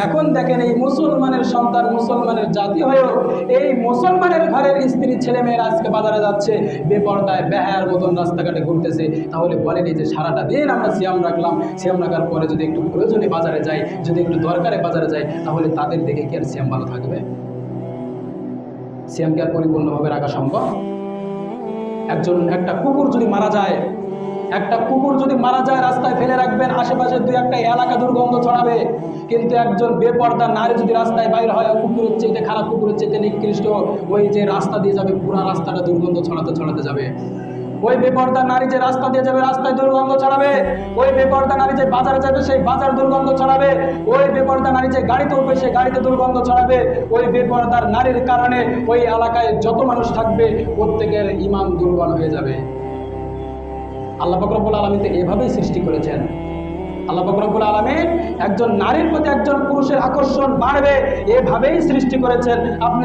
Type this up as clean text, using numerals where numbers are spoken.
এখন দেখেন এই মুসলমানের সন্তান, মুসলমানের জাতি হয়েও এই মুসলমানের ঘরের স্ত্রী ছেলে মেয়েরা আজকে বাজারে যাচ্ছে বেপরদায় বেহায়ার মতন রাস্তাঘাটে ঘুরতেছে। তাহলে বলেনি যে সারাটা দিন আমরা সিয়াম রাখলাম, সিয়াম রাখার পরে যদি একটু প্রয়োজনে বাজারে যাই, যদি একটু দরকারে বাজারে যাই, তাহলে তাদের দেখে কি আর সিয়াম ভালো থাকবে? সিয়ামকে আর পরিপূর্ণভাবে রাখা সম্ভব? একটা কুকুর যদি মারা যায়, রাস্তায় ফেলে রাখবেন, আশেপাশে দুই একটা এলাকা দুর্গন্ধ ছড়াবে। কিন্তু একজন বেপর্দা নারী যদি রাস্তায় বাইরে হয়, কুকুরের চেয়ে খারাপ, কুকুরের চেয়ে নিকৃষ্ট, ওই যে রাস্তা দিয়ে যাবে পুরো রাস্তাটা দুর্গন্ধ ছড়াতে যাবে। ওই বেপর্দা নারী যে রাস্তা দিয়ে যাবে, রাস্তায় দুর্গন্ধ ছড়াবে। ওই বেপর্দা নারী যে বাজারে যাবে, সেই বাজার দুর্গন্ধ ছড়াবে। ওই বেপর্দা নারী যে গাড়িতে উঠবে, সেই গাড়িতে দুর্গন্ধ ছড়াবে। ওই বেপর্দার নারীর কারণে ওই এলাকায় যত মানুষ থাকবে প্রত্যেকের ঈমান দুর্বল হয়ে যাবে। আল্লাহ পাক রব্বুল আলামিন তো এভাবেই সৃষ্টি করেছেন। আল্লাহ পাক রব্বুল আলামিন একজন নারীর প্রতি একজন পুরুষের আকর্ষণ বাড়বে এভাবেই সৃষ্টি করেছেন। আপনি